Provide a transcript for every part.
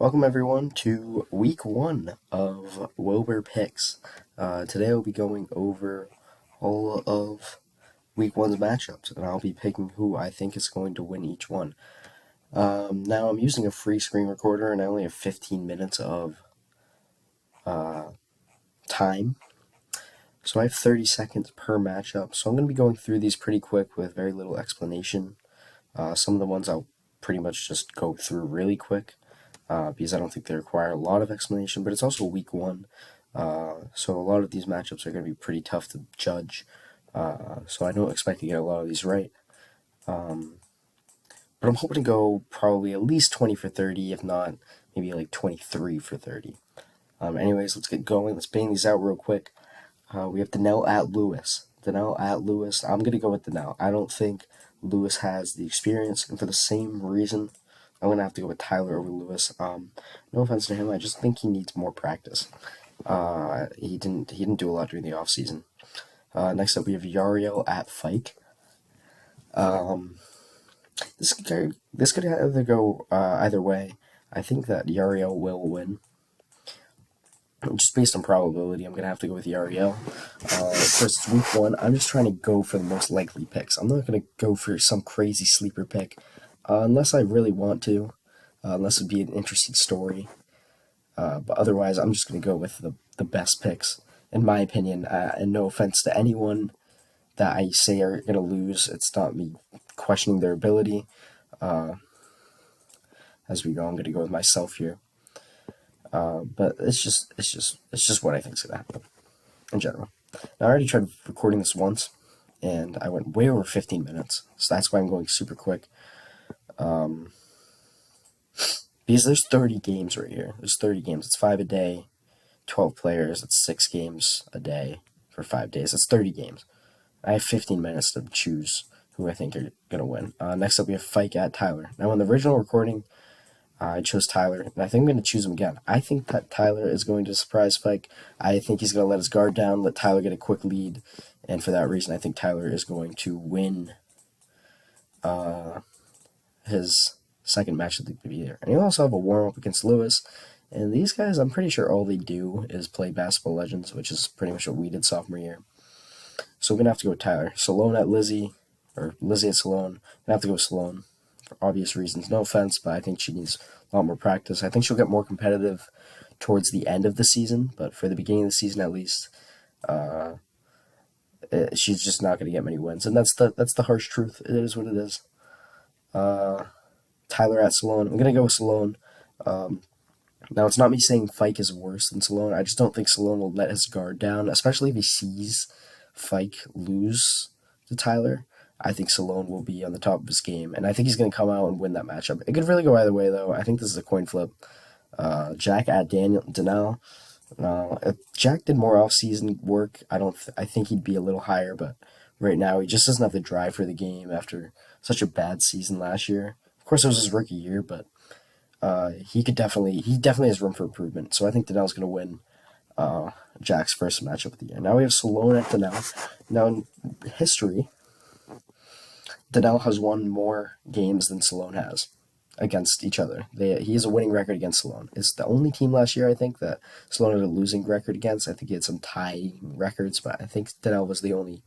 Welcome everyone to week one of Wilbur picks. Today I'll be going over all of week one's matchups, and I'll be picking who I think is going to win each one. Now I'm using a free screen recorder, and I only have 15 minutes of time, so I have 30 seconds per matchup. So I'm going to be going through these pretty quick with very little explanation. Some of the ones I'll pretty much just go through really quick. Because I don't think they require a lot of explanation, but it's also week one, so a lot of these matchups are going to be pretty tough to judge, so I don't expect to get a lot of these right, but I'm hoping to go probably at least 20 for 30, if not maybe like 23 for 30. Anyways, let's get going. Let's bang these out real quick. We have Donnell at Lewis. Donnell at Lewis. I'm going to go with Donnell. I don't think Lewis has the experience, and for the same reason, I'm going to have to go with Tyler over Lewis. No offense to him, I just think he needs more practice. He didn't do a lot during the offseason. Next up, we have Yariel at Fike. This could either go either way. I think that Yariel will win. Just based on probability, I'm going to have to go with Yariel. First, it's week one. I'm just trying to go for the most likely picks. I'm not going to go for some crazy sleeper pick. Unless I really want to, unless it'd be an interesting story. But otherwise, I'm just going to go with the best picks, in my opinion. And no offense to anyone that I say are going to lose. It's not me questioning their ability. As we go, I'm going to go with myself here. But it's just what I think is going to happen in general. Now, I already tried recording this once, and I went way over 15 minutes. So that's why I'm going super quick. Because there's 30 games right here. There's 30 games. It's 5 a day, 12 players. It's 6 games a day for 5 days. That's 30 games. I have 15 minutes to choose who I think are going to win. Next up, we have Fike at Tyler. Now, in the original recording, I chose Tyler, and I think I'm going to choose him again. I think that Tyler is going to surprise Fike. I think he's going to let his guard down, let Tyler get a quick lead, and for that reason, I think Tyler is going to win his second match of the year. And he'll also have a warm-up against Lewis. And these guys, I'm pretty sure all they do is play Basketball Legends, which is pretty much what we did sophomore year. So we're going to have to go with Tyler. Salone at Lizzie, or Lizzie at Salone. I'm going to have to go with Salone for obvious reasons. No offense, but I think she needs a lot more practice. I think she'll get more competitive towards the end of the season, but for the beginning of the season at least, she's just not going to get many wins. And that's the harsh truth. It is what it is. Tyler at Salone. I'm going to go with Salone. Now, it's not me saying Fike is worse than Salone. I just don't think Salone will let his guard down, especially if he sees Fike lose to Tyler. I think Salone will be on the top of his game, and I think he's going to come out and win that matchup. It could really go either way, though. I think this is a coin flip. Jack at Donnell. If Jack did more off-season work, I think he'd be a little higher, but right now he just doesn't have the drive for the game after such a bad season last year. Of course, it was his rookie year, but he definitely has room for improvement. So I think Donnell's going to win Jack's first matchup of the year. Now we have Salone at Donnell. Now in history, Donnell has won more games than Salone has against each other. He has a winning record against Salone. It's the only team last year, I think, that Salone had a losing record against. I think he had some tie records, but I think Donnell was the only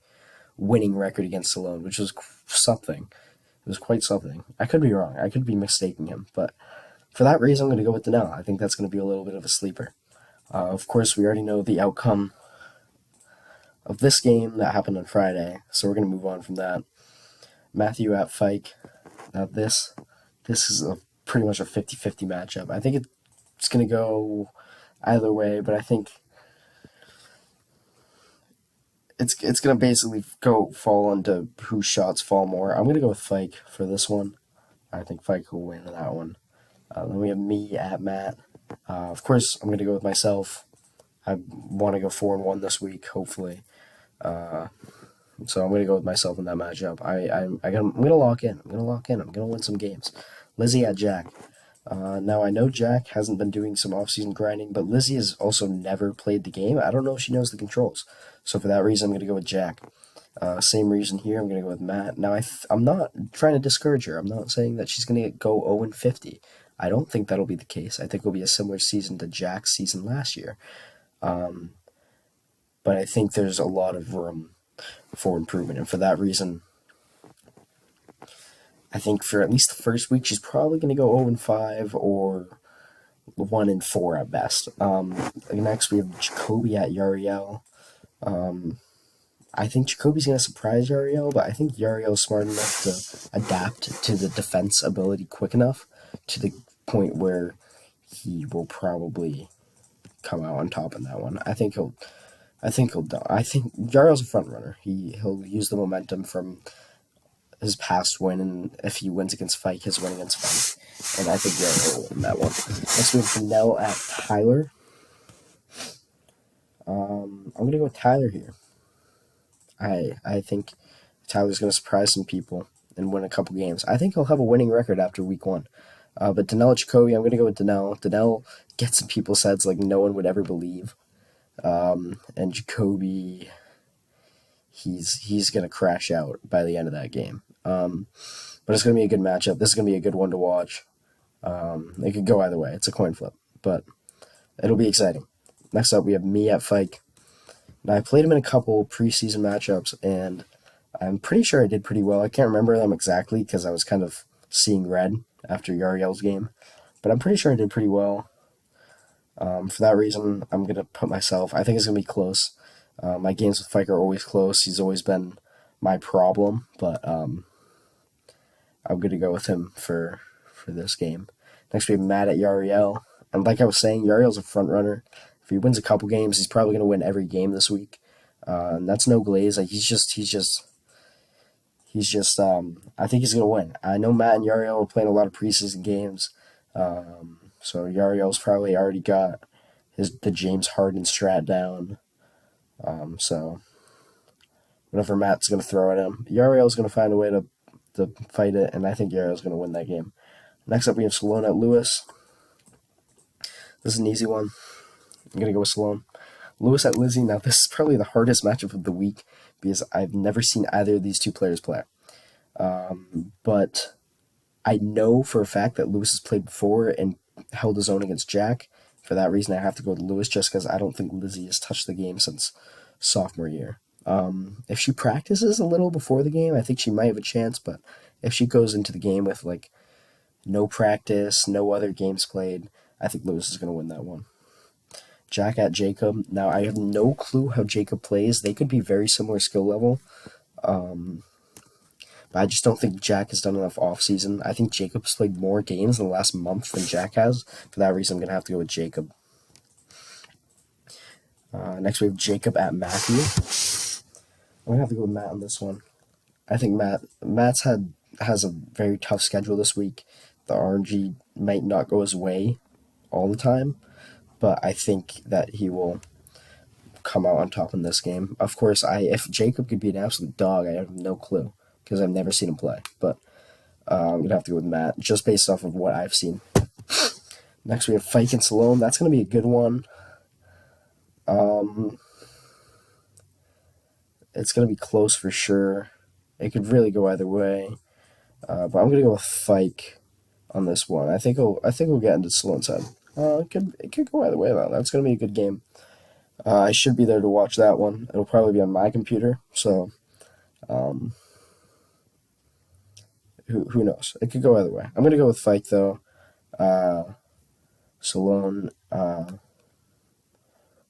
winning record against Salone, which was something. It was quite something. I could be wrong. I could be mistaking him. But for that reason, I'm going to go with Donnell. I think that's going to be a little bit of a sleeper. Of course, we already know the outcome of this game that happened on Friday, so we're going to move on from that. Matthew at Fike. Now this is pretty much a 50-50 matchup. I think it's going to go either way, but I think it's going to basically fall into whose shots fall more. I'm going to go with Fike for this one. I think Fike will win that one. Then we have me at Matt. Of course, I'm going to go with myself. I want to go 4-1 this week, hopefully. So I'm going to go with myself in that matchup. I'm going to lock in. I'm going to win some games. Lizzie at Jack. Now, I know Jack hasn't been doing some off-season grinding, but Lizzie has also never played the game. I don't know if she knows the controls. So for that reason, I'm going to go with Jack. Same reason here. I'm going to go with Matt. Now, I'm not trying to discourage her. I'm not saying that she's going to go 0-50. I don't think that'll be the case. I think it'll be a similar season to Jack's season last year. Um, but I think there's a lot of room for improvement, and for that reason, I think for at least the first week, she's probably going to go 0-5 or 1-4 at best. Next, we have Jacoby at Yariel. I think Jacoby's going to surprise Yariel, but I think Yariel's smart enough to adapt to the defense ability quick enough to the point where he will probably come out on top in that one. I think he'll. I think he'll. I think Yariel's a front runner. He'll use the momentum from his past win, and if he wins against Fike, his win against Fike, and I think Yariel will win that one. Next we have Janelle at Tyler. I'm gonna go with Tyler here. I think Tyler's going to surprise some people and win a couple games. I think he'll have a winning record after week one. But Danelle Jacoby, I'm going to go with Danelle. Danelle gets some people's heads like no one would ever believe. And Jacoby, he's going to crash out by the end of that game. But it's going to be a good matchup. This is going to be a good one to watch. It could go either way. It's a coin flip, but it'll be exciting. Next up, we have me at Fike. Now, I played him in a couple preseason matchups, and I'm pretty sure I did pretty well. I can't remember them exactly because I was kind of seeing red after Yariel's game, but I'm pretty sure I did pretty well. For that reason, I'm going to put myself, I think it's going to be close. My games with Fike are always close. He's always been my problem, but I'm going to go with him for this game. Next, we have Matt at Yariel. And like I was saying, Yariel's a front runner. If he wins a couple games, he's probably going to win every game this week. And that's no glaze. Like he's just. I think he's going to win. I know Matt and Yariel are playing a lot of preseason games, so Yariel's probably already got the James Harden strat down. So whatever Matt's going to throw at him, Yariel's going to find a way to fight it, and I think Yariel's going to win that game. Next up, we have Salone at Lewis. This is an easy one. I'm going to go with Salone. Lewis at Lizzie. Now, this is probably the hardest matchup of the week because I've never seen either of these two players play. But I know for a fact that Lewis has played before and held his own against Jack. For that reason, I have to go with Lewis just because I don't think Lizzie has touched the game since sophomore year. If she practices a little before the game, I think she might have a chance. But if she goes into the game with like no practice, no other games played, I think Lewis is going to win that one. Jack at Jacob. Now, I have no clue how Jacob plays. They could be very similar skill level. But I just don't think Jack has done enough off-season. I think Jacob's played more games in the last month than Jack has. For that reason, I'm going to have to go with Jacob. Next, we have Jacob at Matthew. I'm going to have to go with Matt on this one. I think Matt's has a very tough schedule this week. The RNG might not go his way all the time, but I think that he will come out on top in this game. Of course, if Jacob could be an absolute dog, I have no clue because I've never seen him play. But I'm going to have to go with Matt just based off of what I've seen. Next, we have Fike and Salome. That's going to be a good one. It's going to be close for sure. It could really go either way. But I'm going to go with Fike on this one. I think we'll get into Salone's head. It could go either way though. That's going to be a good game. I should be there to watch that one. It'll probably be on my computer, so who knows? It could go either way. I'm going to go with Fike though. Salone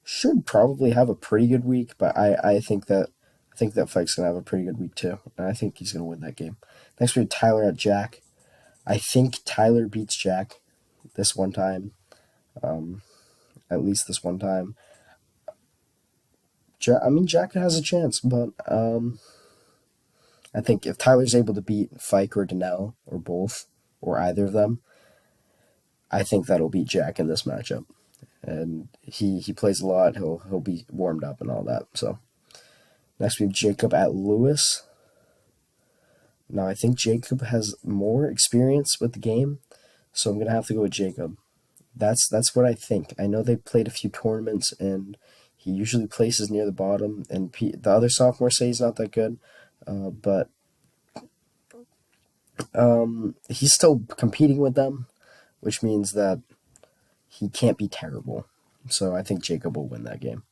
should probably have a pretty good week, but I think that Fike's going to have a pretty good week too, and I think he's going to win that game. Next we have Tyler at Jack. I think Tyler beats Jack this one time. At least this one time. Jack has a chance, but I think if Tyler's able to beat Fike or Danelle or both or either of them, I think that'll beat Jack in this matchup. And he plays a lot. He'll be warmed up and all that. So next we have Jacob at Lewis. Now I think Jacob has more experience with the game, so I'm gonna have to go with Jacob. That's what I think. I know they played a few tournaments, and he usually places near the bottom, and the other sophomores say he's not that good, but he's still competing with them, which means that he can't be terrible. So I think Jacob will win that game.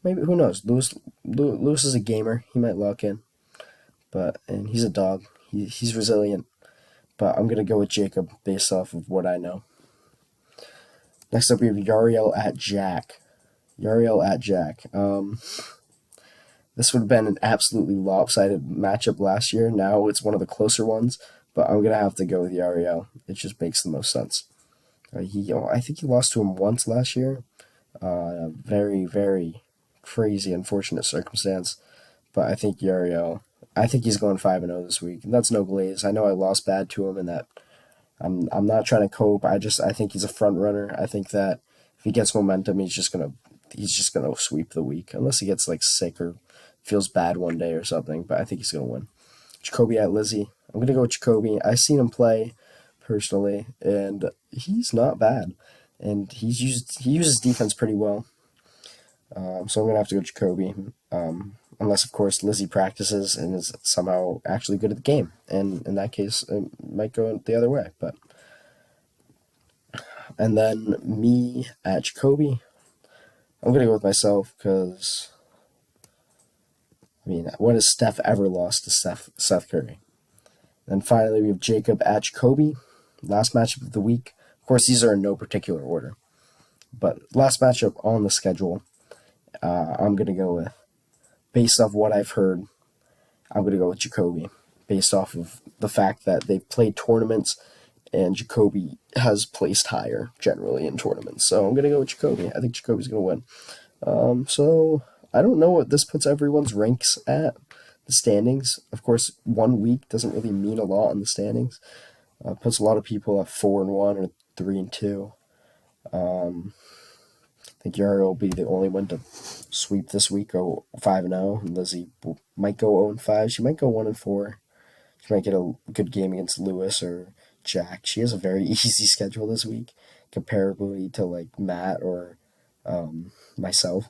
Maybe, who knows? Lewis is a gamer. He might lock in, and he's a dog. He's resilient. But I'm gonna go with Jacob based off of what I know. Next up, we have Yariel at Jack. Yariel at Jack. This would have been an absolutely lopsided matchup last year. Now it's one of the closer ones, but I'm gonna have to go with Yariel. It just makes the most sense. I think he lost to him once last year. Very, very crazy, unfortunate circumstance. But I think Yariel. I think he's going 5-0 this week. And that's no glaze. I know I lost bad to him, and that I'm not trying to cope. I think he's a front runner. I think that if he gets momentum, he's just gonna sweep the week, unless he gets like sick or feels bad one day or something. But I think he's gonna win. Jacoby at Lizzie. I'm gonna go with Jacoby. I've seen him play personally, and he's not bad. And he uses defense pretty well. So I'm gonna have to go Jacoby. Unless, of course, Lizzie practices and is somehow actually good at the game. And in that case, it might go the other way. And then me at Jacoby, I'm going to go with myself because, when has Steph ever lost to Seth Curry? And finally, we have Jacob at Jacoby. Last matchup of the week. Of course, these are in no particular order. But last matchup on the schedule, I'm going to go with, based off what I've heard, I'm going to go with Jacoby, based off of the fact that they've played tournaments, and Jacoby has placed higher generally in tournaments. So I'm going to go with Jacoby. I think Jacoby's going to win. So I don't know what this puts everyone's ranks at, the standings. Of course, 1 week doesn't really mean a lot in the standings. Puts a lot of people at 4-1 or 3-2. I think Yara will be the only one to sweep this week, go 5-0. And Lizzie might go 0-5. She might go 1-4. She might get a good game against Lewis or Jack. She has a very easy schedule this week, comparably to like Matt or myself.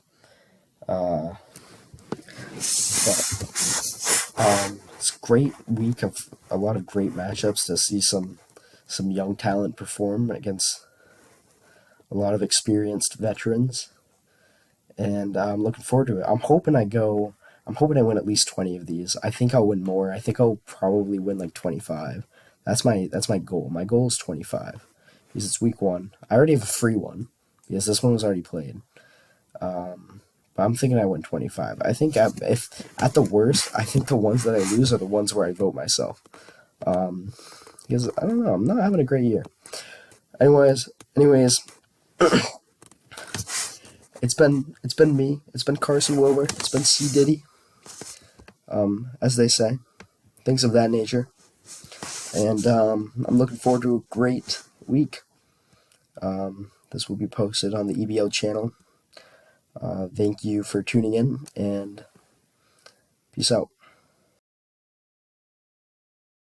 It's a great week of a lot of great matchups to see some young talent perform against a lot of experienced veterans, and I'm looking forward to it. I'm hoping I win at least 20 of these. I think I'll win more. I think I'll probably win like 25. That's my goal. My goal is 25 because it's week 1. I already have a free one because this one was already played. But I'm thinking I win 25. I think if at the worst, I think the ones that I lose are the ones where I vote myself. Because I don't know, I'm not having a great year. Anyways. It's been me. It's been Carson Wilbur. It's been C Diddy. As they say, things of that nature. And I'm looking forward to a great week. This will be posted on the EBL channel. Thank you for tuning in, and peace out.